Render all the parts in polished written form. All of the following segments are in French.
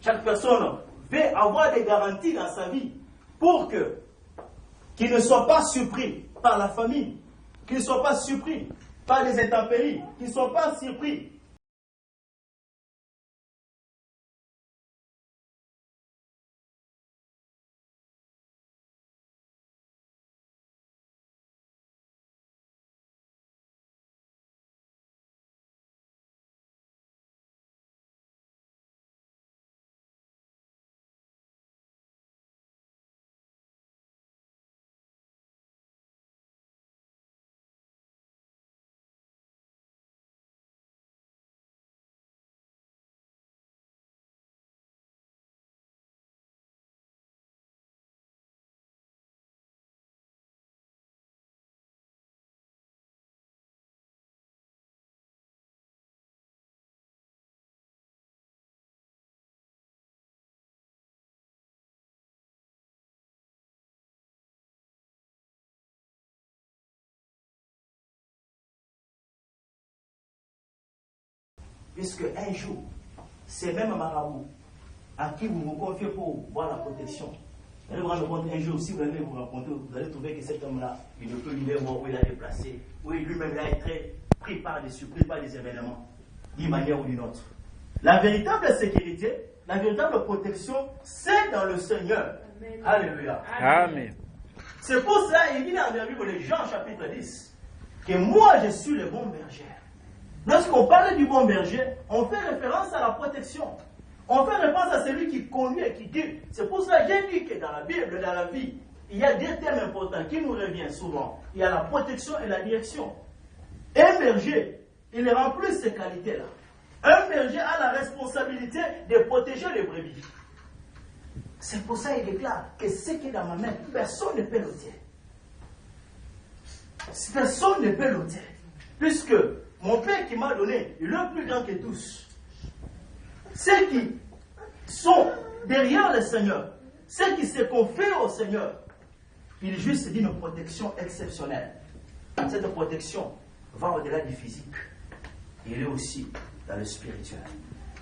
Chaque personne veut avoir des garanties dans sa vie pour qu'il ne soit pas surpris par la famine, qu'il ne soit pas surpris par les intempéries, qu'il ne soit pas surpris. Puisque un jour, c'est même un marabout à qui vous vous confiez pour voir la protection. Allez vous rendre compte un jour, si vous allez vous raconter, vous allez trouver que cet homme-là, il ne peut lui voir où il a déplacé, où lui-même a été pris par des surprises, par des événements, d'une manière ou d'une autre. La véritable sécurité, la véritable protection, c'est dans le Seigneur. Amen. Alléluia. Amen. C'est pour cela, il dit dans la Bible de Jean chapitre 10, que moi je suis le bon berger. Lorsqu'on parle du bon berger, on fait référence à la protection. On fait référence à celui qui conduit et qui guide. C'est pour cela que j'ai dit que dans la Bible, dans la vie, il y a deux thèmes importants qui nous reviennent souvent. Il y a la protection et la direction. Un berger, il remplit ces qualités-là. Un berger a la responsabilité de protéger les brebis. C'est pour ça qu'il déclare que ce qui est dans ma main, personne ne peut l'ôter. Personne ne peut l'ôter. Puisque mon Père qui m'a donné, il est le plus grand que tous. Ceux qui sont derrière le Seigneur, ceux qui se confient au Seigneur, il juste dit une protection exceptionnelle. Cette protection va au-delà du physique. Il est aussi dans le spirituel.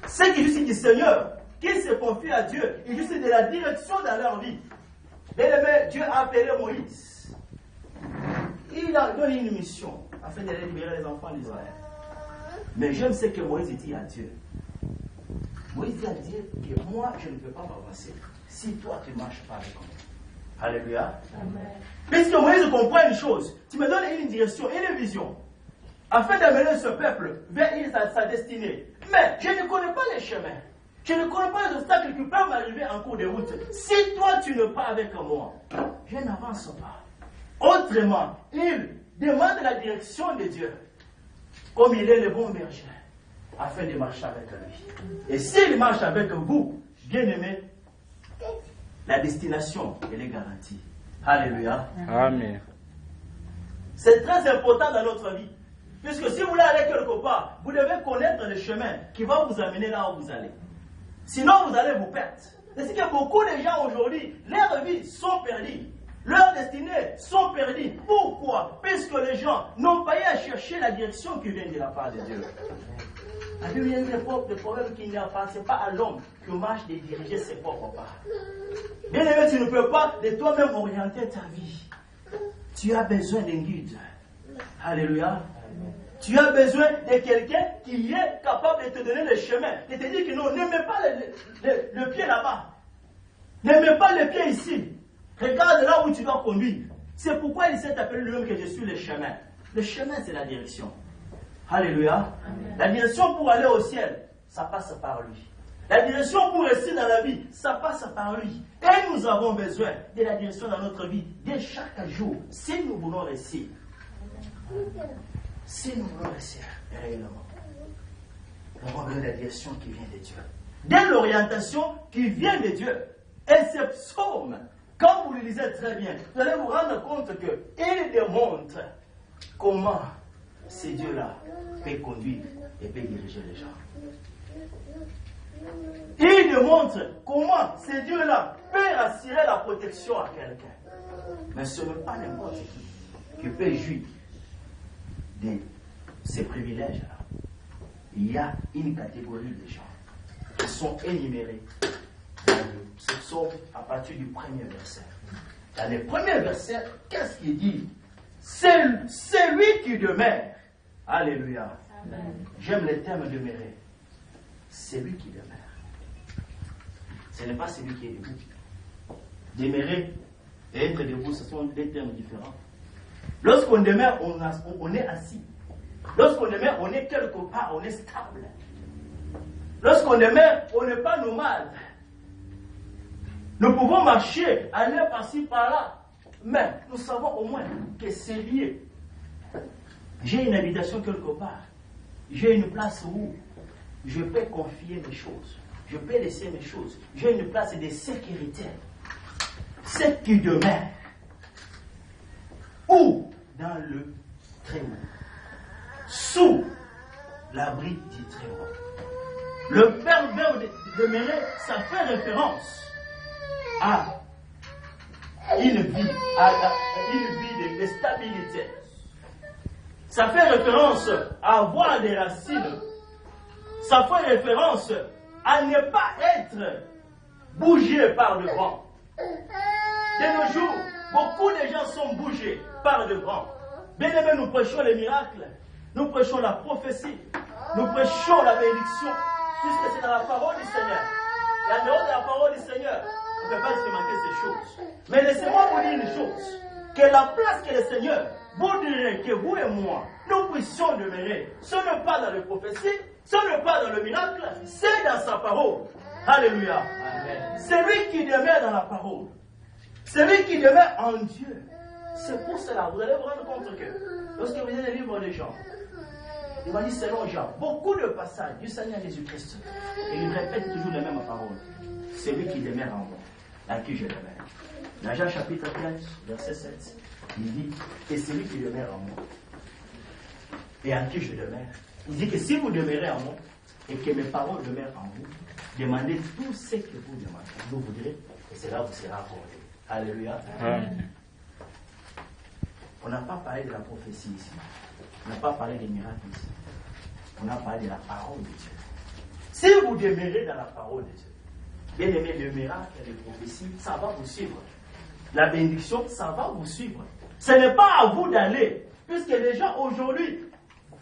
Ceux qui juste du Seigneur, qui se confient à Dieu, il juste de la direction dans leur vie. Bien-aimé, Dieu a appelé Moïse. Il a donné une mission afin de libérer les enfants d'Israël. Mais j'aime ce que Moïse dit à Dieu. Moïse dit à Dieu que moi, je ne peux pas m'avancer si toi, tu ne marches pas avec moi. Alléluia. Amen. Puisque Moïse comprend une chose, tu me donnes une direction, une vision, afin d'amener ce peuple vers sa destinée. Mais je ne connais pas les chemins. Je ne connais pas les obstacles qui peuvent m'arriver en cours de route. Si toi, tu ne pars avec moi, je n'avance pas. Autrement, il demande la direction de Dieu, comme il est le bon berger, afin de marcher avec lui. Et s'il marche avec vous, bien-aimés, la destination, elle est garantie. Alléluia. Amen. C'est très important dans notre vie. Puisque si vous voulez aller quelque part, vous devez connaître le chemin qui va vous amener là où vous allez. Sinon, vous allez vous perdre. C'est que beaucoup de gens aujourd'hui, leurs vies sont perdues. Leurs destinées sont perdues. Pourquoi? Puisque les gens n'ont pas eu à chercher la direction qui vient de la part de Dieu. La Bible dit des problèmes qui n'appartient pas à l'homme qui marche de diriger ses propres pas. Bien aimé, tu ne peux pas de toi-même orienter ta vie. Tu as besoin d'un guide. Alléluia. Tu as besoin de quelqu'un qui est capable de te donner le chemin, de te dire que non, ne mets pas le pied là-bas. Ne mets pas le pied ici. Regarde là où tu dois conduire. C'est pourquoi il s'est appelé lui-même que je suis le chemin. Le chemin, c'est la direction. Alléluia. Amen. La direction pour aller au ciel, ça passe par lui. La direction pour rester dans la vie, ça passe par lui. Et nous avons besoin de la direction dans notre vie, de chaque jour, si nous voulons rester. Si nous voulons rester réellement, nous avons besoin de la direction qui vient de Dieu. De l'orientation qui vient de Dieu. Et ce psaume, quand vous le lisez très bien, vous allez vous rendre compte qu'il démontre comment ce Dieu-là peut conduire et peut diriger les gens. Il démontre comment ce Dieu-là peut assurer la protection à quelqu'un. Mais ce n'est pas n'importe qui peut jouir de ces privilèges-là. Il y a une catégorie de gens qui sont énumérés ce psaume à partir du premier verset. Dans le premier verset, qu'est-ce qu'il dit? C'est lui qui demeure. Alléluia. J'aime le terme demeurer. C'est lui qui demeure. Ce n'est pas celui qui est debout. Demeurer et être debout, ce sont deux termes différents. Lorsqu'on demeure, on est assis. Lorsqu'on demeure, on est quelque part, on est stable. Lorsqu'on demeure, on n'est pas nomade. Nous pouvons marcher, aller par-ci, par-là. Mais nous savons au moins que c'est lié. J'ai une habitation quelque part. J'ai une place où je peux confier mes choses. Je peux laisser mes choses. J'ai une place de sécurité. C'est qui demeure. Où? Dans le Très-Haut. Sous l'abri du Très-Haut. Le verbe demeurer, ça fait référence à une vie de stabilité. Ça fait référence à avoir des racines. Ça fait référence à ne pas être bougé par le vent. De nos jours, beaucoup de gens sont bougés par le vent. Bien aimé, nous prêchons les miracles, nous prêchons la prophétie, nous prêchons la bénédiction, puisque c'est dans la parole du Seigneur. Et en dehors de la parole du Seigneur, on ne peut pas expérimenter ces choses. Mais laissez-moi vous dire une chose, que la place que le Seigneur voudrait que vous et moi, nous puissions demeurer, ce n'est pas dans les prophéties, ce n'est pas dans le miracle, c'est dans sa parole. Alléluia. Amen. C'est lui qui demeure dans la parole. C'est lui qui demeure en Dieu. C'est pour cela, vous allez vous rendre compte que, lorsque vous lisez les livres de Jean, il va dire selon Jean, beaucoup de passages du Seigneur Jésus-Christ, et il répète toujours les mêmes paroles. C'est lui qui demeure en moi, à qui je demeure. Dans Jean chapitre 15, verset 7, il dit que c'est lui qui demeure en moi, et à qui je demeure. Il dit que si vous demeurez en moi, et que mes paroles demeurent en vous, demandez tout ce que vous demandez. Vous vous direz, et cela vous sera accordé. Alléluia. Amen. On n'a pas parlé de la prophétie ici. On n'a pas parlé des miracles ici. On a parlé de la parole de Dieu. Si vous demeurez dans la parole de Dieu, bien aimé, le miracle et les prophéties, ça va vous suivre. La bénédiction, ça va vous suivre. Ce n'est pas à vous d'aller, puisque les gens aujourd'hui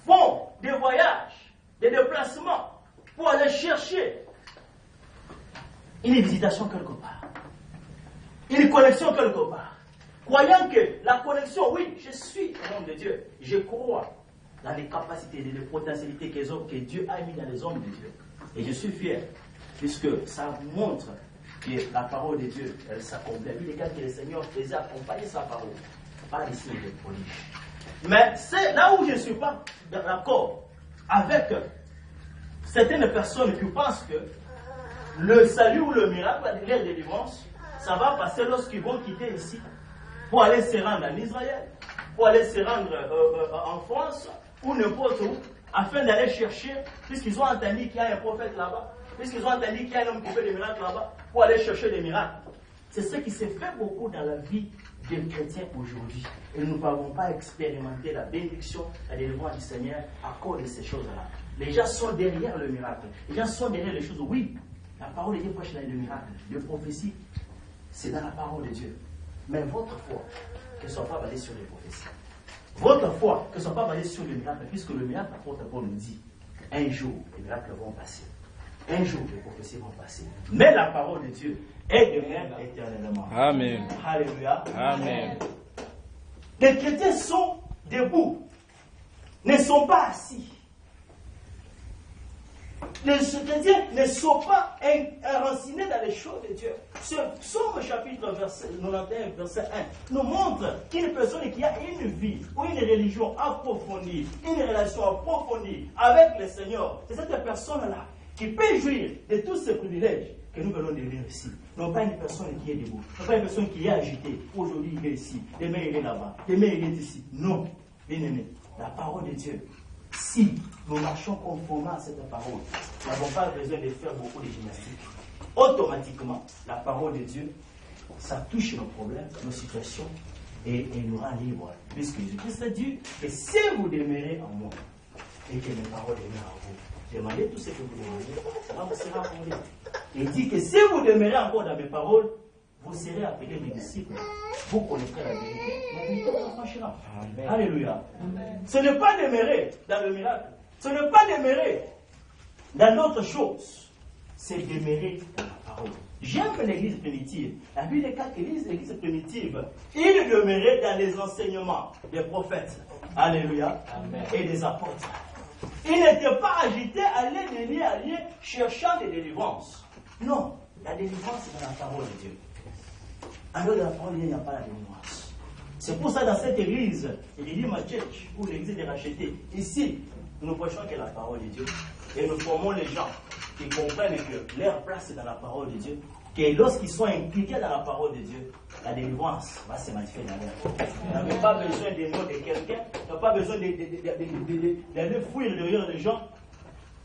font des voyages, des déplacements pour aller chercher une visitation quelque part, une connexion quelque part. Croyant que la connexion, oui, je suis au nom de Dieu, je crois dans les capacités et les potentialités que Dieu a mis dans les hommes de Dieu. Et je suis fier, puisque ça montre que la parole de Dieu, elle s'accomplit. Il est cas que le Seigneur faisait accompagner sa parole par les signes de prodiges. Mais c'est là où je ne suis pas d'accord avec certaines personnes qui pensent que le salut ou le miracle, la délivrance, ça va passer lorsqu'ils vont quitter ici pour aller se rendre en Israël, pour aller se rendre en France ou n'importe où, afin d'aller chercher, puisqu'ils ont entendu qu'il y a un prophète là-bas, puisqu'ils ont entendu qu'il y a un homme qui fait des miracles là-bas, pour aller chercher des miracles. C'est ce qui se fait beaucoup dans la vie des chrétiens aujourd'hui. Et nous n'avons pas expérimenté la bénédiction, la délivrance du Seigneur à cause de ces choses-là. Les gens sont derrière le miracle. Les gens sont derrière les choses. Oui, la parole de Dieu prêche dans le miracle. Le prophétie, c'est dans la parole de Dieu. Mais votre foi, que ce ne soit pas basée sur les prophéties. Votre foi, que ce ne soit pas basée sur le miracle, puisque le miracle, l'apôtre Paul nous dit, un jour, les miracles vont passer. Un jour, les prophéties vont passer. Mais la parole de Dieu est demeure éternellement. Amen. Alléluia. Amen. Les chrétiens sont debout, ne sont pas assis. Les chrétiens ne sont pas enracinés dans les choses de Dieu. Ce psaume chapitre 91, verset 1, nous montre qu'une personne qui a une vie ou une religion approfondie, une relation approfondie avec le Seigneur, c'est cette personne-là qui peut jouir de tous ces privilèges que nous venons de lire ici. Non pas une personne qui est debout, non pas une personne qui est agitée. Aujourd'hui il est ici, demain il est là-bas, demain il est ici. Non, bien aimé, la parole de Dieu. Si nous marchons conformément à cette parole, nous n'avons pas besoin de faire beaucoup de gymnastique. Automatiquement, la parole de Dieu, ça touche nos problèmes, nos situations, et nous rend libres. Puisque Jésus-Christ a dit que si vous demeurez en moi, et que mes paroles demeurent en vous, demandez tout ce que vous demandez, ça va vous sera accordé. Il dit que si vous demeurez encore dans mes paroles, vous serez appelés mes disciples. Vous connaîtrez la vérité. La vérité vous affranchira. Alléluia. Ce n'est pas demeurer dans le miracle. Ce n'est pas demeurer dans d'autres choses. C'est demeurer dans la parole. J'aime l'église primitive. La Bible est quatre l'église primitive. Il demeurait dans les enseignements des prophètes. Alléluia. Amen. Et des apôtres. Il n'était pas agité à aller de lieu à lieu cherchant des délivrances. Non, la délivrance est dans la parole de Dieu. En dehors de la parole, il n'y a pas la délivrance. C'est pour ça dans cette église, l'église Church, où l'église est rachetée, ici, nous prêchons que la parole de Dieu. Et nous formons les gens qui comprennent que leur place est dans la parole de Dieu. Que lorsqu'ils sont impliqués dans la parole de Dieu, la délivrance va se manifester dans leur vie. Vous n'avez pas besoin des noms de quelqu'un, vous n'avez pas besoin d'aller fouiller derrière les gens.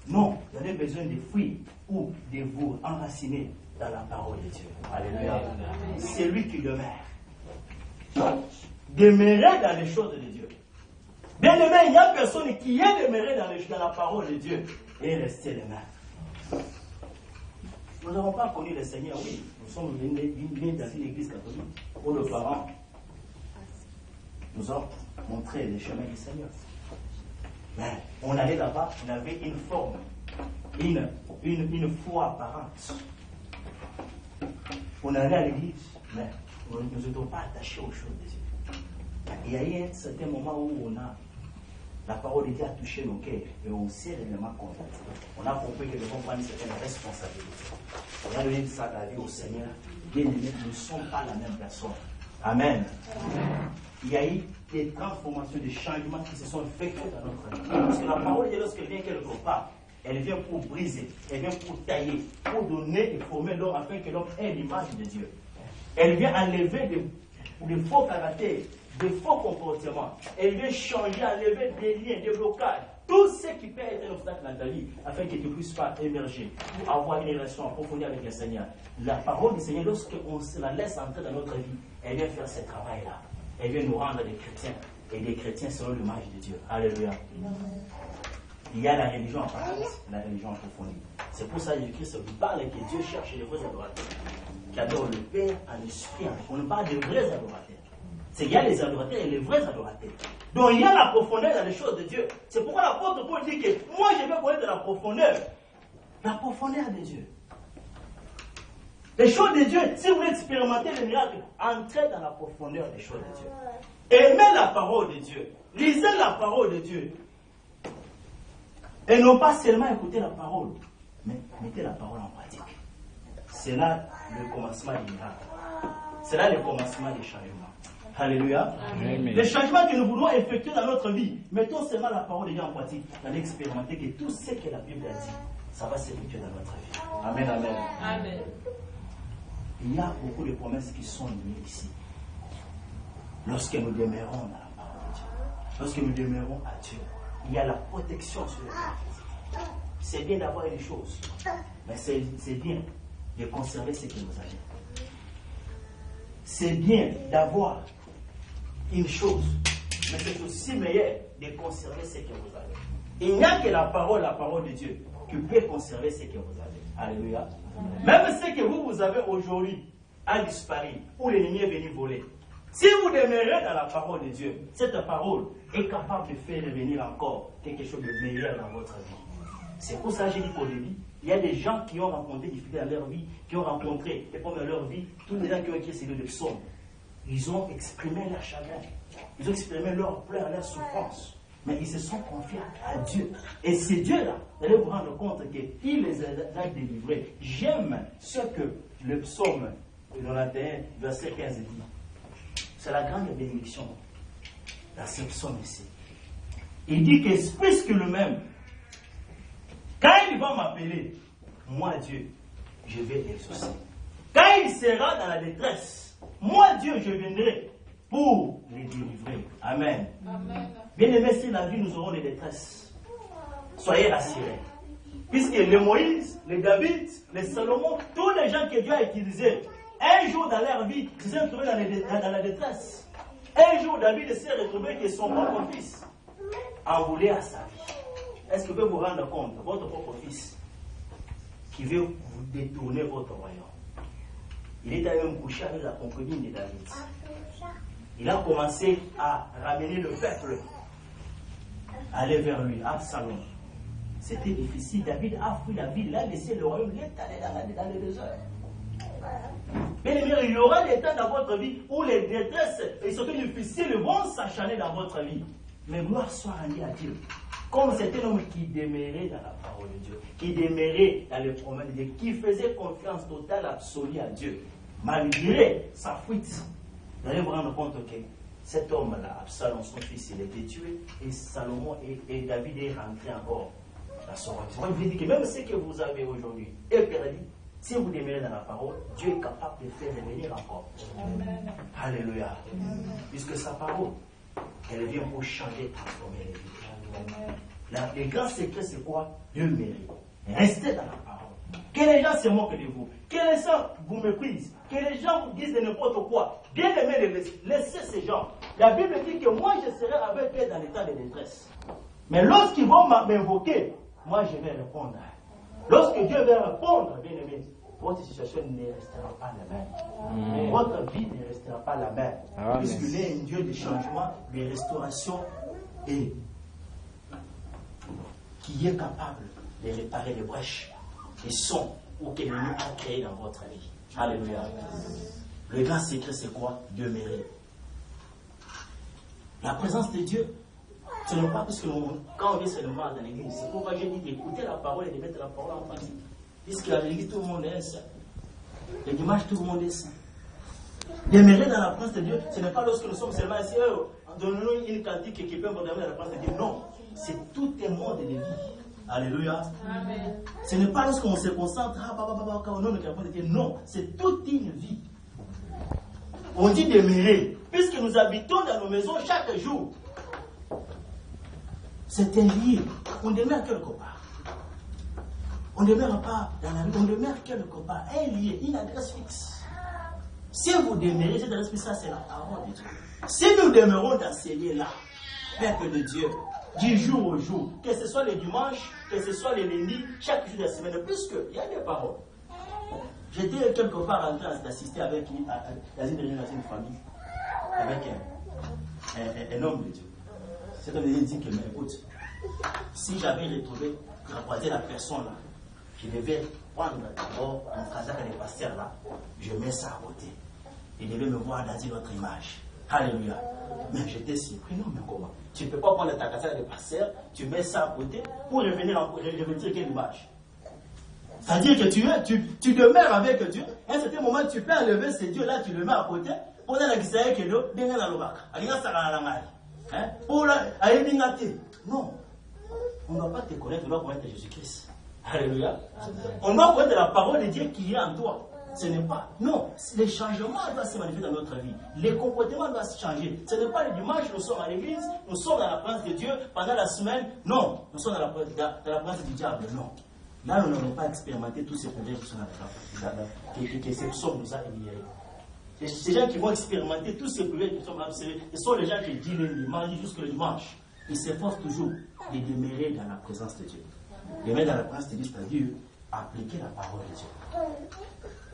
Non, vous avez besoin de fuir ou de vous enraciner dans la parole de Dieu. Alléluia. C'est lui qui demeure. Demeurer dans les choses de Dieu. Bien aimé, il n'y a personne qui est demeuré dans la parole de Dieu et resté les mains. Nous n'avons pas connu le Seigneur, oui. Nous sommes venus dans une église catholique où nos parents nous ont montré les chemins du Seigneur. Mais on allait là-bas, on avait une forme, une foi apparente. On allait à l'église, mais nous n'étions pas attachés aux choses de Dieu. Il y a eu un certain moment où la parole de Dieu a touché nos cœurs et on s'est réellement converti. On a compris que nous devons prendre une certaine responsabilité. On a donné ça la vie au Seigneur. Bien aimé, nous ne sommes pas la même personne. Amen. Il y a eu des transformations, des changements qui se sont effectués dans notre vie. Parce que la parole de Dieu, lorsqu'elle vient quelque part, elle vient pour briser, elle vient pour tailler, pour donner et former l'homme afin que l'homme ait l'image de Dieu. Elle vient enlever des faux caractères, des faux comportements. Elle vient changer, enlever des liens, des blocages. Tout ce qui peut être un obstacle dans ta vie, afin que tu ne puisses pas émerger, avoir une relation approfondie avec le Seigneur. La parole du Seigneur, lorsqu'on se la laisse entrer dans notre vie, elle vient faire ce travail-là. Elle vient nous rendre des chrétiens, et des chrétiens selon l'image de Dieu. Alléluia. Il y a la religion apparente, la religion approfondie. C'est pour ça que Jésus-Christ nous parle que Dieu cherche les vrais adorateurs, qui adorent le Père à l'Esprit. On nous parle de vrais adorateurs. Il y a les adorateurs et les vrais adorateurs. Donc il y a la profondeur dans les choses de Dieu. C'est pourquoi l'apôtre Paul dit que moi je vais connaître la profondeur. La profondeur de Dieu. Les choses de Dieu, si vous voulez expérimenter le miracle, entrez dans la profondeur des choses de Dieu. Aimez la parole de Dieu. Lisez la parole de Dieu. Et non pas seulement écouter la parole, mais mettez la parole en pratique. C'est là le commencement du miracle. C'est là le commencement des changements. Alléluia. Amen. Les changements que nous voulons effectuer dans notre vie, mettons seulement la parole de Dieu en pratique. D'aller expérimenter que tout ce que la Bible a dit, ça va s'effectuer dans notre vie. Amen, amen. Amen. Il y a beaucoup de promesses qui sont liées ici. Lorsque nous demeurons dans la parole de Dieu, lorsque nous demeurons à Dieu, il y a la protection sur le corps. C'est bien d'avoir des choses, mais c'est bien de conserver ce que vous avez. C'est bien d'avoir une chose, mais c'est aussi meilleur de conserver ce que vous avez. Il n'y a que la parole de Dieu, qui peut conserver ce que vous avez. Alléluia. Même ce que vous avez aujourd'hui a disparu, ou l'ennemi est venu voler. Si vous demeurez dans la parole de Dieu, cette parole est capable de faire revenir encore quelque chose de meilleur dans votre vie. C'est pour ça que j'ai dit qu'au début, il y a des gens qui ont rencontré des difficultés dans leur vie, qui ont rencontré des problèmes dans leur vie, tous les gens qui ont écrit ces livres de psaumes. Ils ont exprimé leur chagrin, ils ont exprimé leur pleurs, leur souffrance, mais ils se sont confiés à Dieu. Et c'est Dieu-là, vous allez vous rendre compte qu'il les a délivrés. J'aime ce que le psaume 91, verset 15 dit. C'est la grande bénédiction dans ce psaume ici. Il dit que puisque le même, quand il va m'appeler, moi Dieu, je vais l'exaucer. Quand il sera dans la détresse, moi Dieu, je viendrai pour les délivrer. Amen. Amen. Bien aimé, si la vie nous aurons des détresses, soyez rassurés. Puisque les Moïse, les David, les Salomon, tous les gens que Dieu a utilisés, un jour dans leur vie, ils se sont retrouvés dans la détresse. Un jour, David s'est retrouvé que son propre fils en voulait à sa vie. Est-ce que vous pouvez vous rendre compte, votre propre fils qui veut vous détourner votre royaume. Il est allé même coucher avec la concubine de David. Il a commencé à ramener le peuple, aller vers lui, Absalom. C'était difficile. David a fui la ville, il a laissé le royaume, il est allé dans les déserts. Mais il y aura des temps dans votre vie où les détresses et surtout les difficiles vont s'acharner dans votre vie. Mais gloire soit rendue à Dieu. Comme c'était un homme qui demeurait dans la parole de Dieu, qui demeurait dans les promesses de Dieu, qui faisait confiance totale, absolue à Dieu, malgré sa fuite. Vous allez vous rendre compte que cet homme-là, Absalom, son fils, il a été tué, et Salomon et David est rentré encore dans son royaume. Je vous dis que même ce que vous avez aujourd'hui est perdu. Si vous demeurez dans la parole, Dieu est capable de faire revenir encore. Amen. Alléluia. Amen. Puisque sa parole, elle vient pour changer, transformer les vies. Le grand secret, c'est quoi? Demeurer. Restez dans la parole. Que les gens se moquent de vous. Que les gens vous méprisent. Que les gens vous disent de n'importe quoi. Bien aimé, laissez ces gens. La Bible dit que moi, je serai avec eux dans l'état de détresse. Mais lorsqu'ils vont m'invoquer, moi, je vais répondre. Lorsque Dieu va répondre, bien aimé, votre situation ne restera pas la même. Votre vie ne restera pas la même. Puisqu'il est un Dieu de changement, de restauration et qui est capable de réparer les brèches, les sons ou que l'ennemi a créés dans votre vie. Alléluia. Le grand secret, c'est quoi? Demeurer. La présence de Dieu, ce n'est pas parce que quand on vient seulement dans l'église, c'est pourquoi j'ai dit d'écouter la parole et de mettre la parole en pratique. Puisque à l'église, tout le monde est saint. Le dimanche, tout le monde est saint. Demeurer dans la présence de Dieu, ce n'est pas lorsque nous sommes seulement ici, donnons-nous une cantique qui peut nous donner dans la présence de Dieu. Non, c'est tout un monde de vie. Alléluia. Amen. Ce n'est pas lorsqu'on se concentre, non, c'est toute une vie. On dit demeurer, puisque nous habitons dans nos maisons chaque jour. C'est un lieu. On demeure quelque part. On ne demeure pas dans la vie, on demeure quelque part. Un lieu, une adresse fixe. Si vous demeurez, cette adresse fixe, ça c'est la parole de Dieu. Si nous demeurons dans ces lieux-là, peuple de Dieu, du jour au jour, que ce soit les dimanches, que ce soit les lundis, chaque jour de la semaine, puisqu'il y a des paroles. J'étais quelque part en train d'assister avec une famille, avec un homme de Dieu. Cet homme de Dieu dit que, mais écoute, si j'avais retrouvé, croisé la personne là, je devais prendre d'abord mon casaque de pasteur là, je mets ça à côté. Il devait me voir dans une autre image. Alléluia. Mais j'étais surpris, non, mais comment? Tu ne peux pas prendre ta casaque de pasteur, tu mets ça à côté pour revenir quelle image? C'est-à-dire que tu demeures avec Dieu, à un certain moment, tu peux enlever ce Dieu-là, tu le mets à côté, pour aller à la bien dans le bac. Non. On ne doit pas te connaître, on doit connaître Jésus-Christ. Alléluia. On doit connaître la parole de Dieu qui est en toi. Ce n'est pas. Non, les changements doivent se manifester dans notre vie. Les comportements doivent changer. Ce n'est pas le dimanche, nous sommes à l'église, nous sommes dans la présence de Dieu pendant la semaine. Non, nous sommes dans la présence du diable. Non. Là, nous n'avons pas expérimenté tous ces problèmes qui sont que ces psaumes nous a émirés. Ces gens qui vont expérimenter tous ces problèmes qui sont observés, ce sont les gens qui disent ils mangent jusqu'au dimanche. Ils s'efforcent toujours de demeurer dans la présence de Dieu. Demeurer dans la présence de Dieu, c'est-à-dire appliquer la parole de Dieu.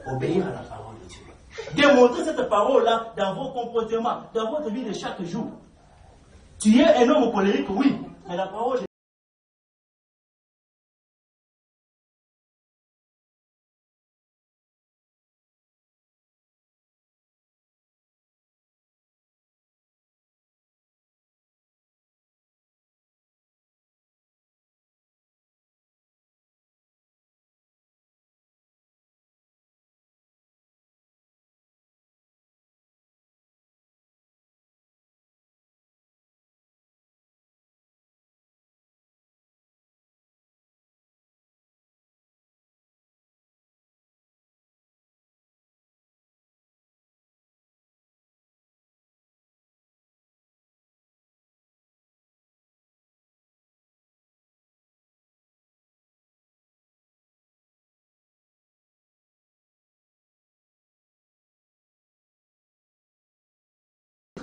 Obéir à la parole de Dieu. Démontrer cette parole-là dans vos comportements, dans votre vie de chaque jour. Tu es un homme colérique, oui, mais la parole de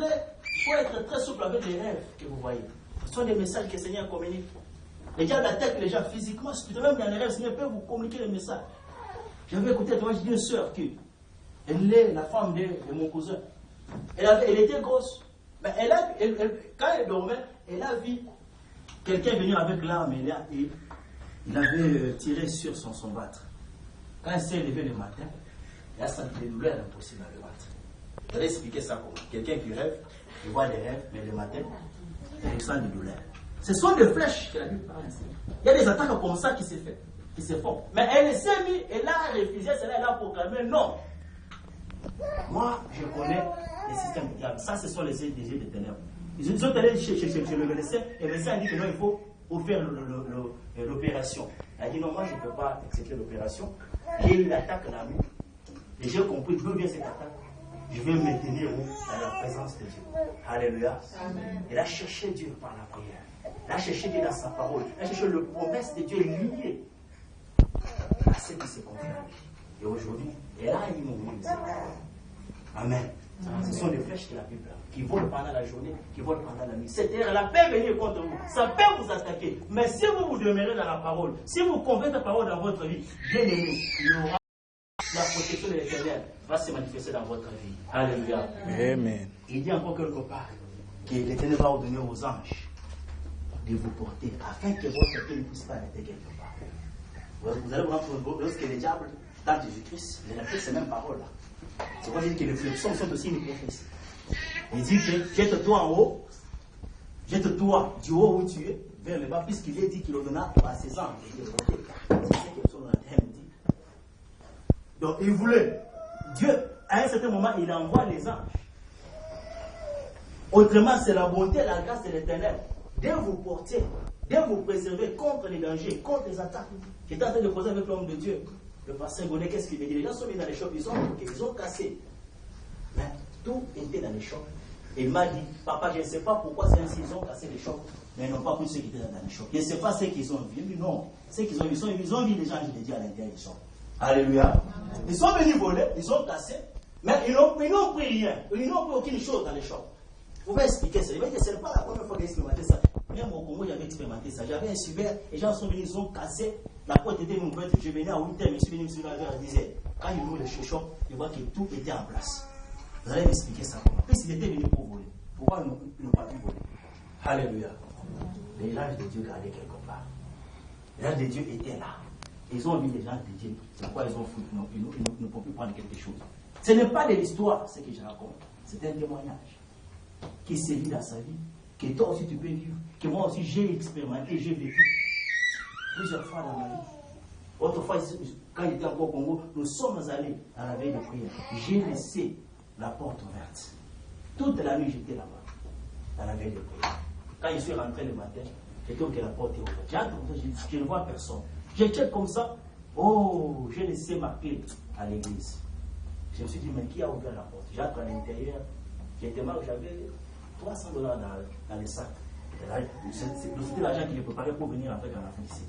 il faut être très souple avec les rêves que vous voyez. Ce sont des messages que le Seigneur communique. Les diables attaquent les gens physiquement, spirituellement, même dans les rêves. Le Seigneur peut vous communiquer le message. J'avais écouté un témoignage d'une sœur qui, elle est la femme de mon cousin. Elle était grosse. Mais quand elle dormait, elle a vu quelqu'un venir avec l'arme et il avait tiré sur son ventre. Quand elle s'est levée le matin, elle a senti des douleurs impossibles dans le ventre. Je vais expliquer ça comment. Quelqu'un qui rêve, il voit des rêves, mais le matin, il ressent des douleurs. Ce sont des flèches que la Bible parle ici. Il y a des attaques comme ça qui se font. Mais elle s'est mise, elle a refusé, elle a proclamé non. Moi, je connais les systèmes du diable. Ça, ce sont les yeux des ténèbres. Ils sont allés chez le médecin, et le médecin a dit que non, il faut faire l'opération. Elle a dit non, moi, je ne peux pas exécuter l'opération. J'ai eu l'attaque la nuit. Et j'ai compris, je veux bien cette attaque. Je vais me tenir dans la présence de Dieu. Alléluia. Elle a cherché Dieu par la prière. Elle a cherché Dieu dans sa parole. Elle a cherché le promesse de Dieu lié à ce qui s'est confirmé. Et aujourd'hui, elle a eu mon monde. Amen. Ce sont des flèches de la Bible qui volent pendant la journée, qui volent pendant la nuit. C'est-à-dire, la paix venir contre vous. Ça peut vous attaquer. Mais si vous demeurez dans la parole, si vous convertez la parole dans votre vie, bien aimé, il y aura la protection de l'Éternel va se manifester dans votre vie. Alléluia. Amen. Il dit encore quelque part que l'Éternel va ordonner aux anges de vous porter afin que votre paix ne puisse pas arrêter quelque part. Vous allez vous rendre compte lorsque les diables, dans Jésus-Christ, il répète ces mêmes paroles-là. C'est pour dire que les flexions sont aussi une prophétie. Il dit que jette-toi en haut, jette-toi du haut où tu es, vers le bas, puisqu'il est dit qu'il ordonna à ses anges de te porter. C'est ce que son terme dit. Donc il voulait, Dieu, à un certain moment, il envoie les anges. Autrement, c'est la bonté, la grâce de l'Éternel de vous porter, de vous préserver contre les dangers, contre les attaques. J'étais en train de causer avec l'homme de Dieu. Le pasteur Gonnet, qu'est-ce qu'il me dit? Les gens sont mis dans les chocs, ils ont cassé. Mais tout était dans les chocs. Et il m'a dit, papa, je ne sais pas pourquoi c'est ainsi, ils ont cassé les chocs, mais ils n'ont pas pris ceux qui étaient dans les chocs. Je ne sais pas ce qu'ils ont vu. Il dit non, ceux qu'ils ont vu, ils ont vu les gens qui étaient à l'intérieur des chocs. Alléluia. Ils sont venus voler, ils ont cassé, mais ils n'ont pris rien. Ils n'ont pris aucune chose dans les chocs. Vous pouvez expliquer ça. Il va dire, ce n'est pas la première fois que j'ai expérimenté ça. Même au Congo, j'avais expérimenté ça. J'avais un cyber, les gens sont venus, ils ont cassé. La porte était ouverte, je venais à 8h, je suis venu vers 10h. Quand ils ouvrent le choc, ils voient que tout était en place. Vous allez m'expliquer ça. Puisqu'il était venu pour voler, pourquoi ils n'ont pas pu voler? Alléluia. Les l'ange de Dieu gardait quelque part. L'ange de Dieu était là. Ils ont vu les gens de Dieu. C'est pourquoi ils ont foutu. Ils ne peuvent plus prendre quelque chose. Ce n'est pas de l'histoire, ce que je raconte. C'est un témoignage qui s'est vu dans sa vie, que toi aussi tu peux vivre, que moi aussi j'ai expérimenté, j'ai vécu plusieurs fois dans ma vie. Autrefois, quand j'étais encore au Congo, nous sommes allés à la veille de prière. J'ai laissé la porte ouverte. Toute la nuit, j'étais là-bas, à la veille de prière. Quand je suis rentré le matin, j'ai trouvé que la porte est ouverte. J'ai entendu, je ne vois personne. J'ai checké comme ça. Oh, j'ai laissé ma clé à l'église. Je me suis dit, mais qui a ouvert la porte? J'entre à l'intérieur. J'étais mal, j'avais $300 dans le sac. C'était l'argent que j'ai préparé pour venir avec en Afrique ici.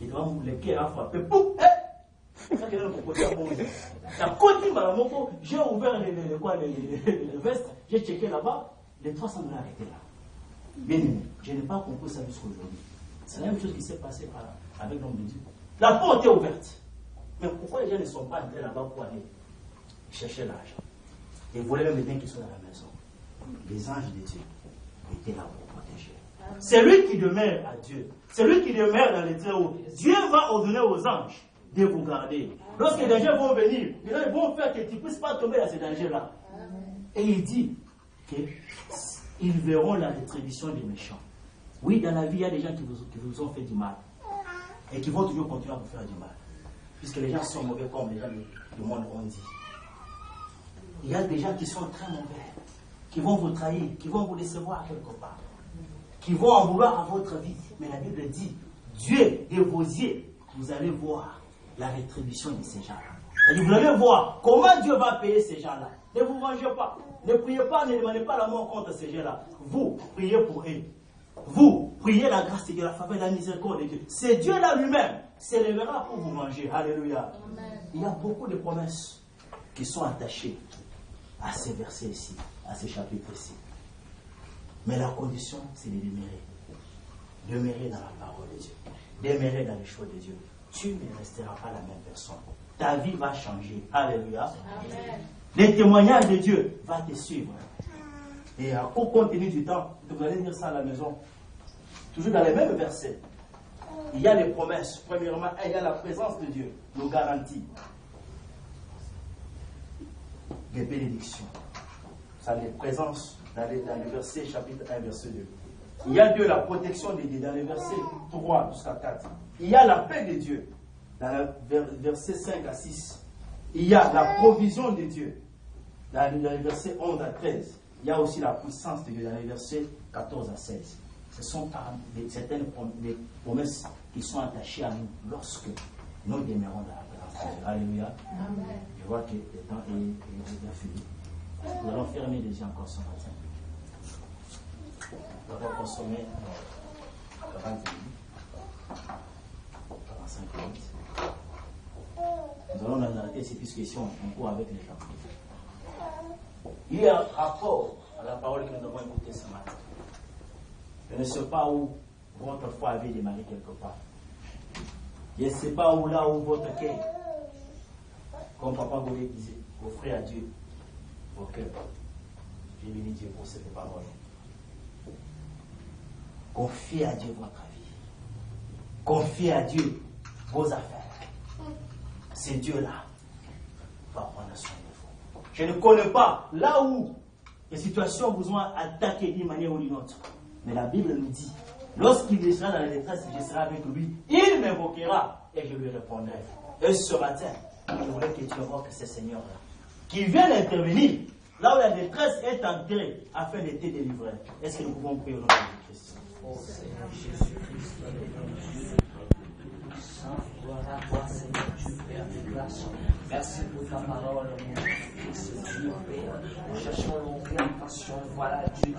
Et devant le cœur a frappé. Boum! J'ai ouvert le veste, j'ai checké là-bas, les $300 étaient là. Bien aimé, je n'ai pas compris ça jusqu'à aujourd'hui. C'est la même chose qui s'est passée avec l'homme de Dieu. La porte est ouverte. Mais pourquoi les gens ne sont pas entrés là-bas pour aller chercher l'argent? Et voler même les biens qui sont dans la maison. Les anges de Dieu étaient là pour protéger. C'est lui qui demeure à Dieu. C'est lui qui demeure dans les très-hauts. Dieu va ordonner aux anges de vous garder. Lorsque les dangers vont venir, ils vont faire que tu ne puisses pas tomber dans ces dangers-là. Et il dit qu'ils verront la rétribution des méchants. Oui, dans la vie, il y a des gens qui vous ont fait du mal. Et qui vont toujours continuer à vous faire du mal. Puisque les gens sont mauvais comme les gens du monde ont dit. Il y a des gens qui sont très mauvais, qui vont vous trahir, qui vont vous décevoir quelque part, qui vont en vouloir à votre vie. Mais la Bible dit, Dieu de vos yeux, vous allez voir la rétribution de ces gens-là. Vous allez voir comment Dieu va payer ces gens-là. Ne vous vengez pas, ne priez pas, ne demandez pas la mort contre ces gens-là. Vous, priez pour eux. Vous, priez la grâce de Dieu, la faveur, la miséricorde de Dieu. C'est Dieu là lui-même s'élèvera pour vous manger. Alléluia. Amen. Il y a beaucoup de promesses qui sont attachées à ces versets ici, à ces chapitres ici. Mais la condition, c'est de demeurer. demeurer dans la parole de Dieu, demeurer dans les choses de Dieu, tu ne resteras pas la même personne. Ta vie va changer. Alléluia. Amen. Les témoignages de Dieu vont te suivre. Et au contenu du temps, vous allez lire ça à la maison. Toujours dans les mêmes versets. Il y a les promesses. Premièrement, il y a la présence de Dieu, nos garanties. Des bénédictions. Ça, les présences dans le verset chapitre 1, verset 2. Il y a Dieu, la protection de Dieu, dans les versets 3 jusqu'à 4. Il y a la paix de Dieu, dans les versets 5 à 6. Il y a la provision de Dieu, dans les versets 11 à 13. Il y a aussi la puissance de Dieu, dans les versets 14 à 16. Ce sont certaines promesses qui sont attachées à nous lorsque nous demeurons dans la présence de Dieu. Alléluia. Amen. Je vois que le temps est bien fini. Nous allons fermer les yeux encore ce matin. Nous allons consommer 40 minutes, 45 minutes. Nous allons arrêter ces discussions en cours avec les gens. Il y a un rapport à la parole que nous avons écoutée ce matin. Je ne sais pas où votre foi avait démarré quelque part. Je ne sais pas où là où votre cœur, comme Papa Goulet disait, offrez à Dieu vos cœurs. J'ai béni Dieu pour cette parole. Confiez à Dieu votre vie. Confiez à Dieu vos affaires. C'est Dieu-là qui va prendre soin de vous. Je ne connais pas là où les situations vous ont attaqué d'une manière ou d'une autre. Mais la Bible nous dit, lorsqu'il sera dans la détresse, je serai avec lui. Il m'invoquera et je lui répondrai. Et ce matin, je voudrais que tu invoques ce Seigneur-là, qui vient intervenir là où la détresse est entrée afin de te délivrer. Est-ce que nous pouvons prier au nom de Christ? Oh Seigneur Jésus-Christ, gloire à toi, Seigneur Dieu, Père de grâce. Merci pour ta parole, mon Fils, Dieu, Père. Nous cherchons l'orientation. Voilà, Dieu,